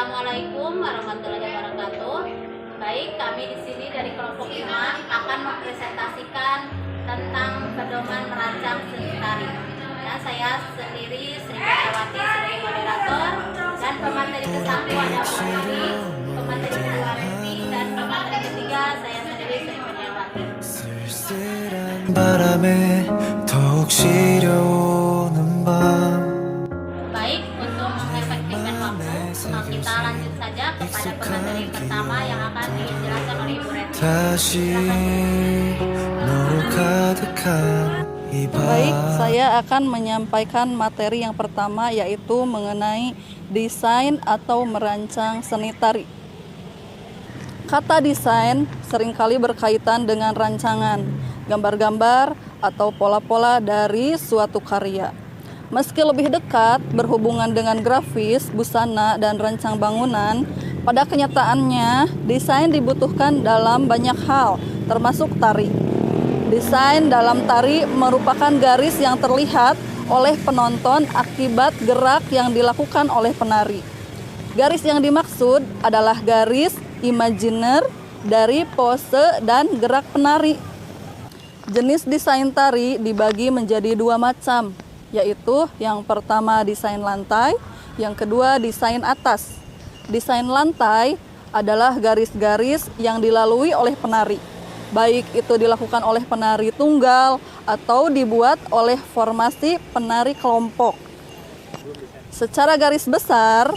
Assalamualaikum warahmatullahi wabarakatuh. Baik, kami di sini dari kelompok 5 akan mempresentasikan tentang pedoman merancang seni tari. Dan saya sendiri Sri Putrawati sebagai moderator, dan pemateri ke-1 ada Putri, pemateri kedua Resti, dan pemateri ketiga saya sendiri Sri Putrawati. Baik, untuk mengefektifkan waktu, kita lanjut saja kepada pemateri pertama yang akan dijelaskan oleh Ibu Resti. Baik, saya akan menyampaikan materi yang pertama, yaitu mengenai desain atau merancang seni tari. Kata desain seringkali berkaitan dengan rancangan, gambar-gambar atau pola-pola dari suatu karya. Meski lebih dekat berhubungan dengan grafis, busana, dan rancang bangunan, pada kenyataannya desain dibutuhkan dalam banyak hal, termasuk tari. Desain dalam tari merupakan garis yang terlihat oleh penonton akibat gerak yang dilakukan oleh penari. Garis yang dimaksud adalah garis imajiner dari pose dan gerak penari. Jenis desain tari dibagi menjadi 2 macam, yaitu yang pertama desain lantai, yang kedua desain atas. Desain lantai adalah garis-garis yang dilalui oleh penari, baik itu dilakukan oleh penari tunggal atau dibuat oleh formasi penari kelompok. Secara garis besar,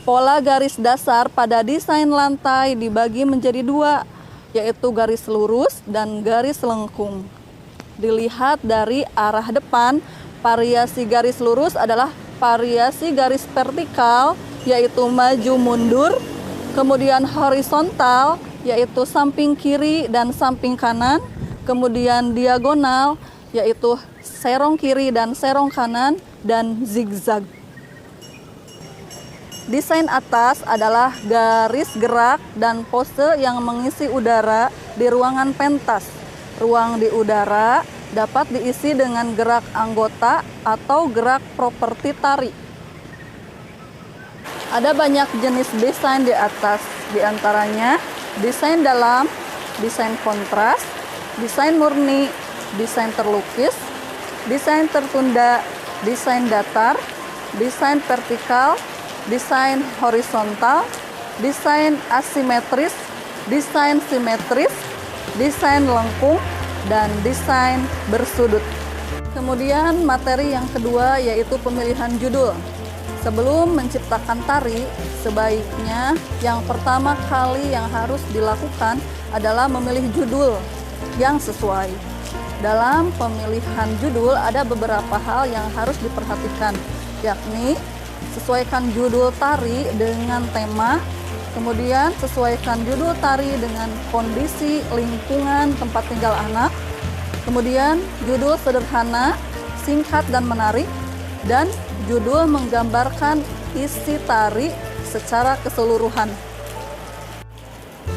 pola garis dasar pada desain lantai dibagi menjadi 2, yaitu garis lurus dan garis lengkung. Dilihat dari arah depan, variasi garis lurus adalah variasi garis vertikal, yaitu maju mundur, kemudian horizontal, yaitu samping kiri dan samping kanan, kemudian diagonal, yaitu serong kiri dan serong kanan, dan zigzag. Desain atas adalah garis gerak dan pose yang mengisi udara di ruangan pentas. Ruang di udara dapat diisi dengan gerak anggota atau gerak properti tari. Ada banyak jenis desain di atas, diantaranya desain dalam, desain kontras, desain murni, desain terlukis, desain tertunda, desain datar, desain vertikal, desain horizontal, desain asimetris, desain simetris, desain lengkung, dan desain bersudut. Kemudian materi yang kedua yaitu pemilihan judul. Sebelum menciptakan tari, sebaiknya yang pertama kali yang harus dilakukan adalah memilih judul yang sesuai. Dalam pemilihan judul ada beberapa hal yang harus diperhatikan, yakni sesuaikan judul tari dengan tema, kemudian sesuaikan judul tari dengan kondisi lingkungan tempat tinggal anak, kemudian judul sederhana, singkat dan menarik, dan judul menggambarkan isi tari secara keseluruhan.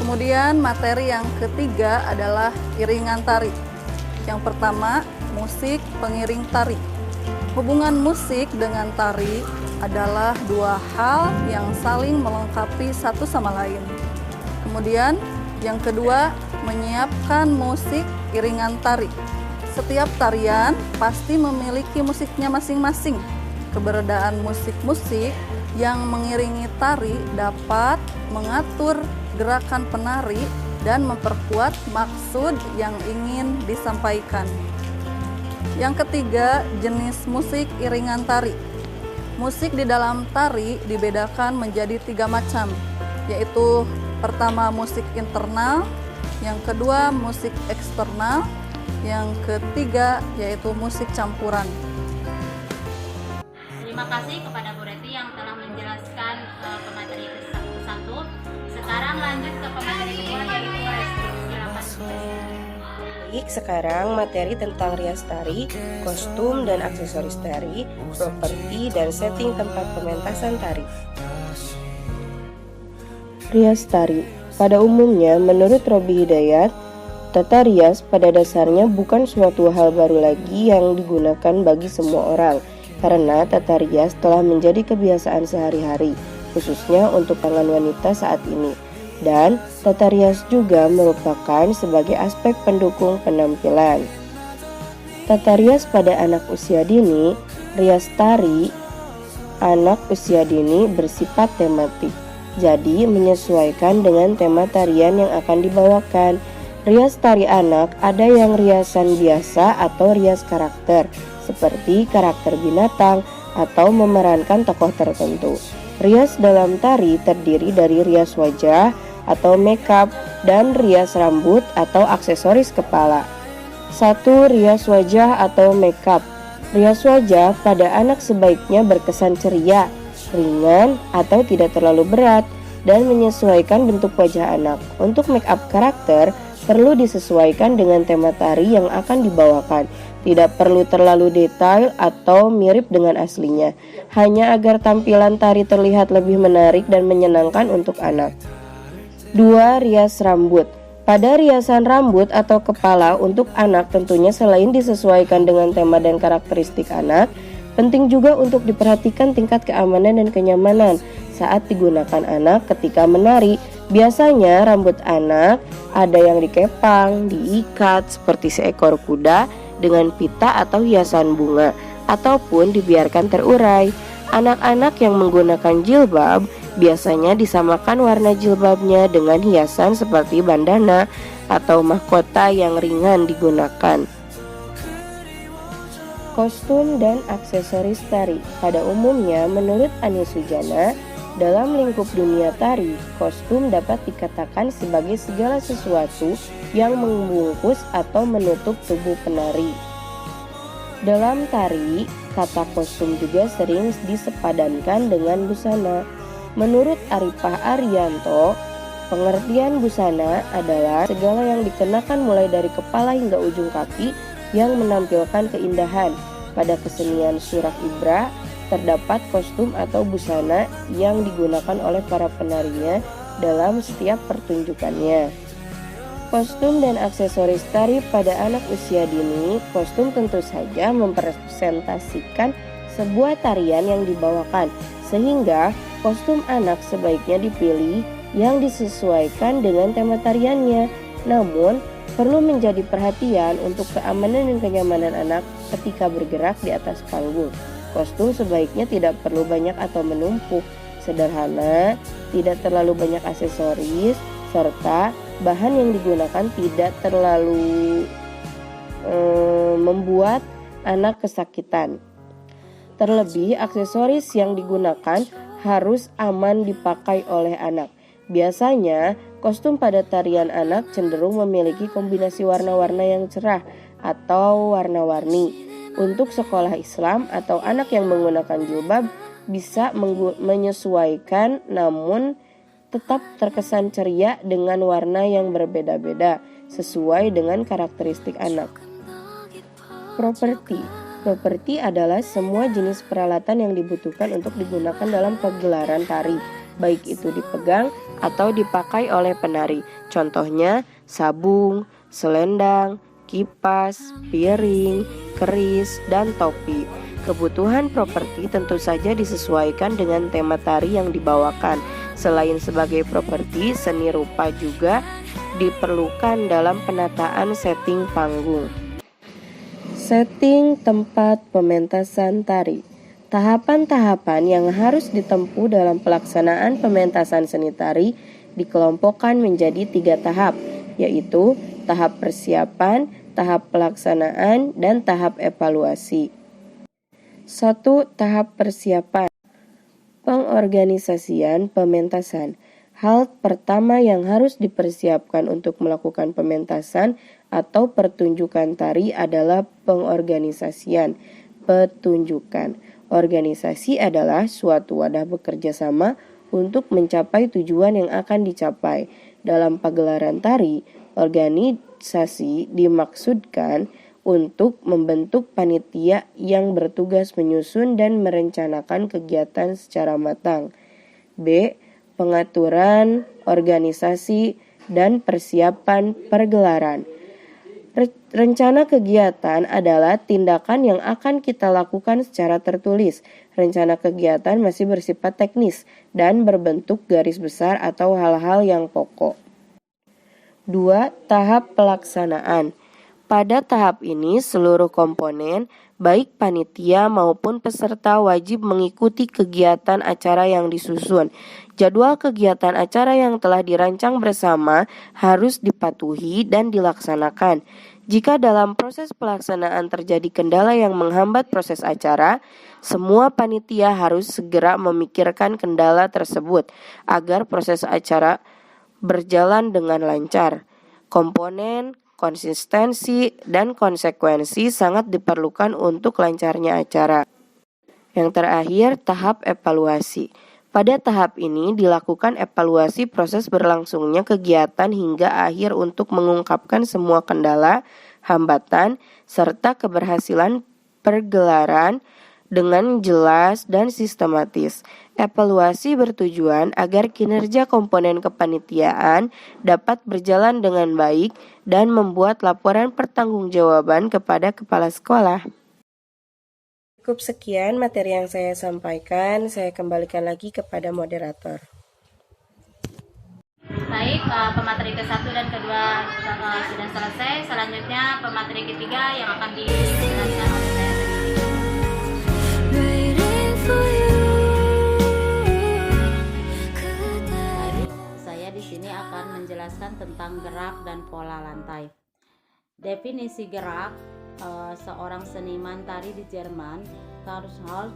Kemudian materi yang ketiga adalah iringan tari. Yang pertama, musik pengiring tari. Hubungan musik dengan tari adalah 2 hal yang saling melengkapi satu sama lain. Kemudian yang kedua, menyiapkan musik iringan tari. Setiap tarian pasti memiliki musiknya masing-masing. Keberadaan musik-musik yang mengiringi tari dapat mengatur gerakan penari dan memperkuat maksud yang ingin disampaikan. Yang ketiga, jenis musik iringan tari. Musik di dalam tari dibedakan menjadi 3 macam, yaitu pertama musik internal, yang kedua musik eksternal, yang ketiga yaitu musik campuran. Terima kasih kepada Bu Reti yang telah menjelaskan pemateri ke-1. Sekarang lanjut ke pemateri kedua yaitu Resti. Silakan. Baik, sekarang materi tentang rias tari, kostum dan aksesoris tari, properti dan setting tempat pementasan tari. Rias tari. Pada umumnya, menurut Robi Hidayat, tata rias pada dasarnya bukan suatu hal baru lagi yang digunakan bagi semua orang, karena tata rias telah menjadi kebiasaan sehari-hari. khususnya untuk tangan wanita saat ini. Dan tata rias juga merupakan sebagai aspek pendukung penampilan. Tata rias pada anak usia dini, rias tari anak usia dini bersifat tematik. Jadi menyesuaikan dengan tema tarian yang akan dibawakan. Rias tari anak ada yang riasan biasa atau rias karakter, seperti karakter binatang atau memerankan tokoh tertentu. Rias dalam tari terdiri dari rias wajah atau makeup dan rias rambut atau aksesoris kepala. 1. Rias wajah atau makeup. Rias wajah pada anak sebaiknya berkesan ceria, ringan atau tidak terlalu berat dan menyesuaikan bentuk wajah anak. Untuk makeup karakter perlu disesuaikan dengan tema tari yang akan dibawakan. Tidak perlu terlalu detail atau mirip dengan aslinya, hanya agar tampilan tari terlihat lebih menarik dan menyenangkan untuk anak. 2. Rias rambut. Pada riasan rambut atau kepala untuk anak tentunya selain disesuaikan dengan tema dan karakteristik anak, penting juga untuk diperhatikan tingkat keamanan dan kenyamanan saat digunakan anak ketika menari. Biasanya rambut anak ada yang dikepang, diikat seperti seekor kuda dengan pita atau hiasan bunga, ataupun dibiarkan terurai. Anak-anak yang menggunakan jilbab biasanya disamakan warna jilbabnya dengan hiasan seperti bandana atau mahkota yang ringan digunakan. Kostum dan aksesoris tari. Pada umumnya, menurut Ani Sujana, dalam lingkup dunia tari, kostum dapat dikatakan sebagai segala sesuatu yang membungkus atau menutup tubuh penari. Dalam tari, kata kostum juga sering disepadankan dengan busana. Menurut Arifah Arianto, pengertian busana adalah segala yang dikenakan mulai dari kepala hingga ujung kaki yang menampilkan keindahan. Pada kesenian Surak Ibrah, terdapat kostum atau busana yang digunakan oleh para penarinya dalam setiap pertunjukannya. Kostum dan aksesoris tari pada anak usia dini. Kostum tentu saja mempresentasikan sebuah tarian yang dibawakan, sehingga kostum anak sebaiknya dipilih yang disesuaikan dengan tema tariannya. Namun, perlu menjadi perhatian untuk keamanan dan kenyamanan anak ketika bergerak di atas panggung. Kostum sebaiknya tidak perlu banyak atau menumpuk, sederhana, tidak terlalu banyak aksesoris, serta bahan yang digunakan tidak terlalu membuat anak kesakitan. Terlebih, aksesoris yang digunakan harus aman dipakai oleh anak. Biasanya, kostum pada tarian anak cenderung memiliki kombinasi warna-warna yang cerah atau warna-warni. Untuk sekolah Islam atau anak yang menggunakan jilbab bisa menyesuaikan namun tetap terkesan ceria dengan warna yang berbeda-beda sesuai dengan karakteristik anak. Properti adalah semua jenis peralatan yang dibutuhkan untuk digunakan dalam pagelaran tari, baik itu dipegang atau dipakai oleh penari. Contohnya sabung, selendang, kipas, piring, keris, dan topi. Kebutuhan properti tentu saja disesuaikan dengan tema tari yang dibawakan. Selain sebagai properti, seni rupa juga diperlukan dalam penataan setting panggung. Setting tempat pementasan tari. Tahapan-tahapan yang harus ditempuh dalam pelaksanaan pementasan seni tari dikelompokkan menjadi 3 tahap, yaitu tahap persiapan, tahap pelaksanaan, dan tahap evaluasi. 1. Tahap persiapan. Pengorganisasian pementasan. Hal pertama yang harus dipersiapkan untuk melakukan pementasan atau pertunjukan tari adalah pengorganisasian pertunjukan. Organisasi adalah suatu wadah bekerja sama untuk mencapai tujuan yang akan dicapai. Dalam pagelaran tari, organisasi dimaksudkan untuk membentuk panitia yang bertugas menyusun dan merencanakan kegiatan secara matang. B. Pengaturan organisasi dan persiapan pergelaran. Rencana kegiatan adalah tindakan yang akan kita lakukan secara tertulis. Rencana kegiatan masih bersifat teknis dan berbentuk garis besar atau hal-hal yang pokok. 2. Tahap pelaksanaan. Pada tahap ini, seluruh komponen, baik panitia maupun peserta wajib mengikuti kegiatan acara yang disusun. Jadwal kegiatan acara yang telah dirancang bersama harus dipatuhi dan dilaksanakan. Jika dalam proses pelaksanaan terjadi kendala yang menghambat proses acara, semua panitia harus segera memikirkan kendala tersebut agar proses acara berjalan dengan lancar. Komponen, konsistensi, dan konsekuensi sangat diperlukan untuk lancarnya acara. Yang terakhir, tahap evaluasi. Pada tahap ini dilakukan evaluasi proses berlangsungnya kegiatan hingga akhir untuk mengungkapkan semua kendala, hambatan, serta keberhasilan pergelaran dengan jelas dan sistematis. Evaluasi bertujuan agar kinerja komponen kepanitiaan dapat berjalan dengan baik dan membuat laporan pertanggungjawaban kepada kepala sekolah. Cukup sekian materi yang saya sampaikan, saya kembalikan lagi kepada moderator. Baik, pemateri ke-1 dan ke-2 sudah selesai. Selanjutnya pemateri ke-3 yang akan dijelaskan oleh saya sendiri. Saya di sini akan menjelaskan tentang gerak dan pola lantai. Definisi gerak seorang seniman tari di Jerman, Karl Hall,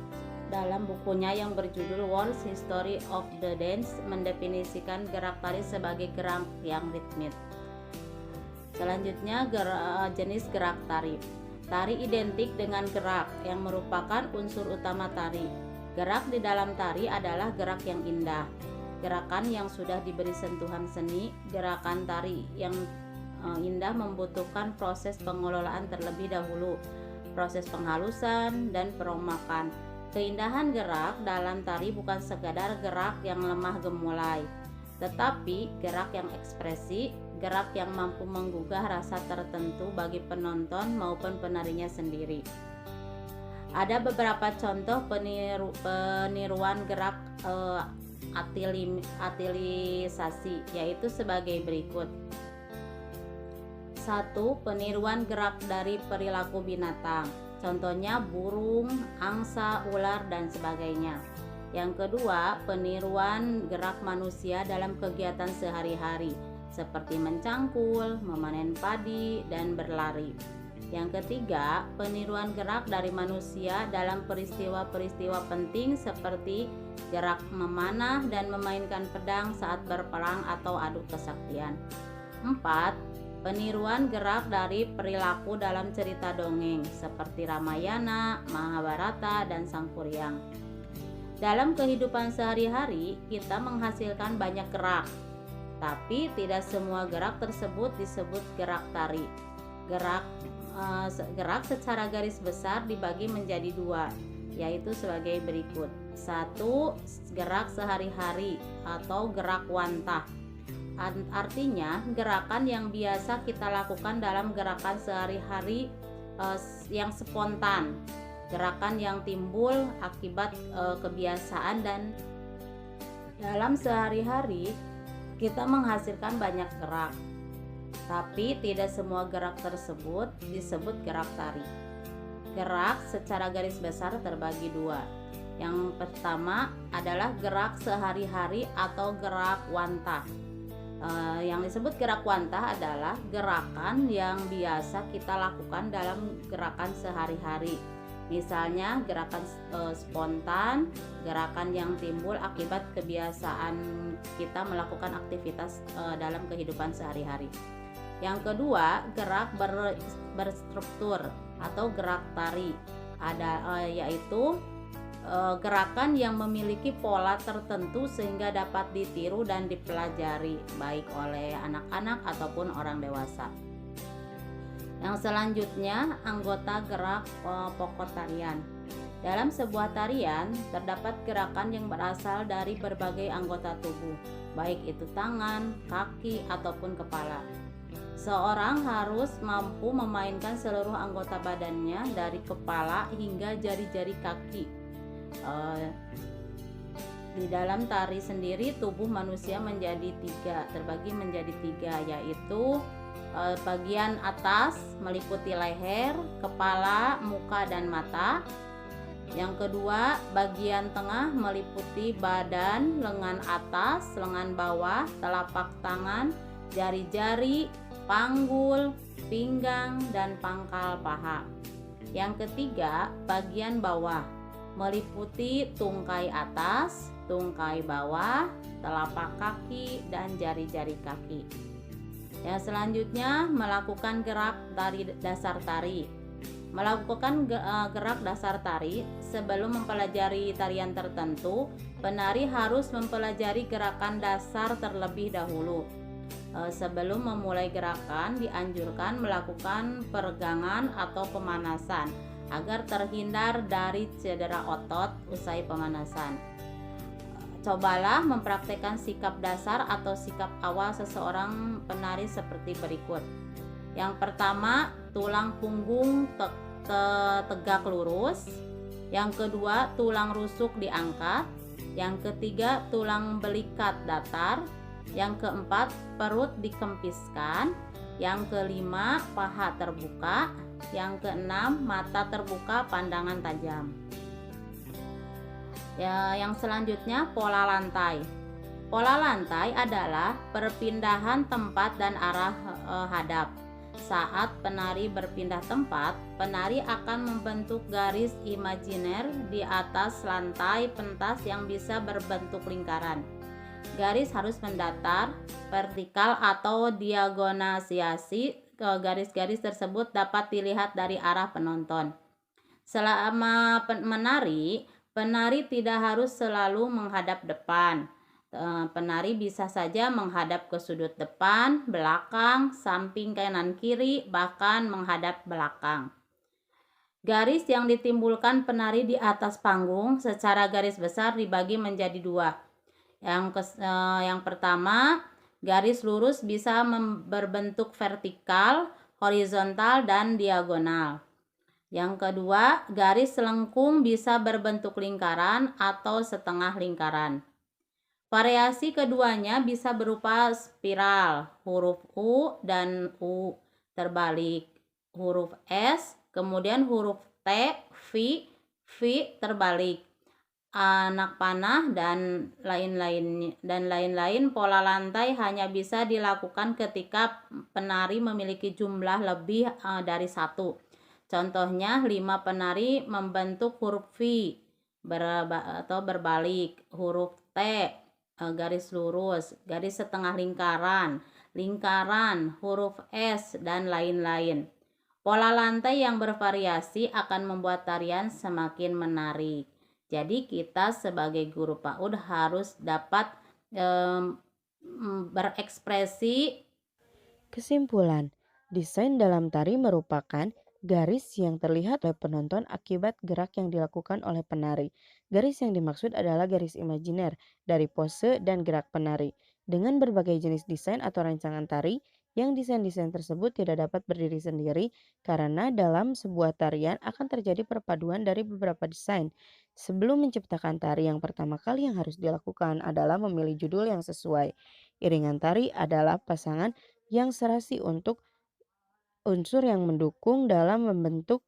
dalam bukunya yang berjudul World History of the Dance mendefinisikan gerak tari sebagai gerak yang ritmik. Selanjutnya jenis gerak tari. Tari identik dengan gerak yang merupakan unsur utama tari. Gerak di dalam tari adalah gerak yang indah, gerakan yang sudah diberi sentuhan seni. Gerakan tari yang indah membutuhkan proses pengelolaan terlebih dahulu, proses penghalusan dan peromakan. Keindahan gerak dalam tari bukan sekadar gerak yang lemah gemulai, tetapi gerak yang ekspresi, gerak yang mampu menggugah rasa tertentu bagi penonton maupun penarinya sendiri. Ada beberapa contoh peniruan gerak atilisasi, yaitu sebagai berikut. 1. Peniruan gerak dari perilaku binatang, contohnya burung, angsa, ular, dan sebagainya. Yang kedua, peniruan gerak manusia dalam kegiatan sehari-hari, seperti mencangkul, memanen padi, dan berlari. Yang ketiga, peniruan gerak dari manusia dalam peristiwa-peristiwa penting seperti gerak memanah dan memainkan pedang saat berperang atau adu kesaktian. 4. Peniruan gerak dari perilaku dalam cerita dongeng seperti Ramayana, Mahabharata, dan Sang Kuryang. Dalam kehidupan sehari-hari, kita menghasilkan banyak gerak, tapi tidak semua gerak tersebut disebut gerak tari. Gerak secara garis besar dibagi menjadi 2, yaitu sebagai berikut. 1. Gerak sehari-hari atau gerak wantah. Artinya gerakan yang biasa kita lakukan dalam gerakan sehari-hari yang spontan, gerakan yang timbul akibat kebiasaan, dan dalam sehari-hari kita menghasilkan banyak gerak, tapi tidak semua gerak tersebut disebut gerak tari. Gerak secara garis besar terbagi 2. Yang pertama adalah gerak sehari-hari atau gerak wantah. Yang disebut gerak wantah adalah gerakan yang biasa kita lakukan dalam gerakan sehari-hari. Misalnya gerakan spontan, gerakan yang timbul akibat kebiasaan kita melakukan aktivitas dalam kehidupan sehari-hari. Yang kedua, gerak berstruktur atau gerak tari, yaitu gerakan yang memiliki pola tertentu sehingga dapat ditiru dan dipelajari baik oleh anak-anak ataupun orang dewasa. Yang selanjutnya, anggota gerak pokok tarian. Dalam sebuah tarian terdapat gerakan yang berasal dari berbagai anggota tubuh, baik itu tangan, kaki, ataupun kepala. Seorang harus mampu memainkan seluruh anggota badannya dari kepala hingga jari-jari kaki. Di dalam tari sendiri tubuh manusia terbagi menjadi tiga, yaitu bagian atas meliputi leher, kepala, muka, dan mata. Yang kedua, bagian tengah meliputi badan, lengan atas, lengan bawah, telapak tangan, jari-jari, panggul, pinggang, dan pangkal paha. Yang ketiga, bagian bawah meliputi tungkai atas, tungkai bawah, telapak kaki, dan jari-jari kaki. Yang selanjutnya, melakukan gerak dasar tari. Melakukan gerak dasar tari, sebelum mempelajari tarian tertentu, penari harus mempelajari gerakan dasar terlebih dahulu. Sebelum memulai gerakan, dianjurkan melakukan peregangan atau pemanasan agar terhindar dari cedera otot usai pemanasan. Cobalah mempraktekkan sikap dasar atau sikap awal seseorang penari seperti berikut. Yang pertama, tulang punggung tegak lurus. Yang kedua, tulang rusuk diangkat. Yang ketiga, tulang belikat datar. Yang keempat, perut dikempiskan. Yang kelima, paha terbuka. Yang keenam, mata terbuka, pandangan tajam. Yang selanjutnya, pola lantai. Pola lantai adalah perpindahan tempat dan arah hadap. Saat penari berpindah tempat, penari akan membentuk garis imajiner di atas lantai pentas yang bisa berbentuk lingkaran. Garis harus mendatar, vertikal atau diagonalisasi. Garis-garis tersebut dapat dilihat dari arah penonton. Selama menari, penari tidak harus selalu menghadap depan. Penari bisa saja menghadap ke sudut depan, belakang, samping, kanan, kiri, bahkan menghadap belakang. Garis yang ditimbulkan penari di atas panggung secara garis besar dibagi menjadi dua. Yang pertama, garis lurus bisa berbentuk vertikal, horizontal, dan diagonal. Yang kedua, garis lengkung bisa berbentuk lingkaran atau setengah lingkaran. Variasi keduanya bisa berupa spiral, huruf U dan U terbalik, huruf S, kemudian huruf T, V terbalik, anak panah, dan lain-lain. Pola lantai hanya bisa dilakukan ketika penari memiliki jumlah lebih dari satu. Contohnya, 5 penari membentuk huruf V atau berbalik, huruf T garis lurus, garis setengah lingkaran, huruf S, dan lain-lain. Pola lantai yang bervariasi akan membuat tarian semakin menarik. Jadi kita sebagai guru PAUD harus dapat berekspresi. Kesimpulan, desain dalam tari merupakan garis yang terlihat oleh penonton akibat gerak yang dilakukan oleh penari. Garis yang dimaksud adalah garis imajiner dari pose dan gerak penari. Dengan berbagai jenis desain atau rancangan tari, yang desain-desain tersebut tidak dapat berdiri sendiri karena dalam sebuah tarian akan terjadi perpaduan dari beberapa desain. Sebelum menciptakan tari, yang pertama kali yang harus dilakukan adalah memilih judul yang sesuai. Iringan tari adalah pasangan yang serasi untuk unsur yang mendukung dalam membentuk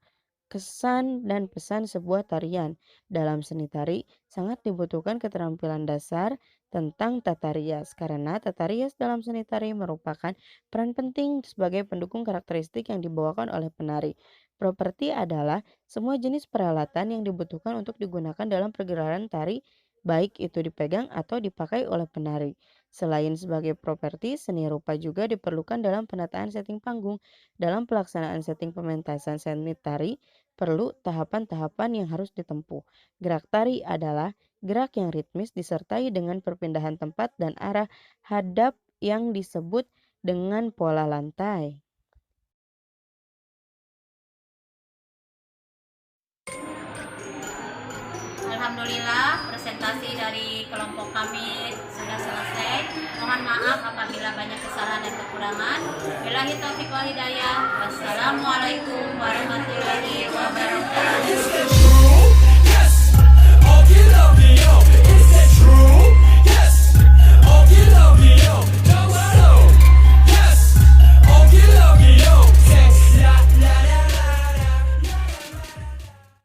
kesan dan pesan sebuah tarian. Dalam seni tari, sangat dibutuhkan keterampilan dasar tentang tata rias, karena tata rias dalam seni tari merupakan peran penting sebagai pendukung karakteristik yang dibawakan oleh penari. Properti adalah semua jenis peralatan yang dibutuhkan untuk digunakan dalam pergerakan tari, baik itu dipegang atau dipakai oleh penari. Selain sebagai properti, seni rupa juga diperlukan dalam penataan setting panggung. Dalam pelaksanaan setting pementasan seni tari, perlu tahapan-tahapan yang harus ditempuh. Gerak tari adalah gerak yang ritmis disertai dengan perpindahan tempat dan arah hadap yang disebut dengan pola lantai. Alhamdulillah, presentasi dari kelompok kami sudah selesai. Mohon Mohon maaf apabila banyak kesalahan dan kekurangan. Billahi taufiq wal hidayah. Wassalamualaikum warahmatullahi wabarakatuh.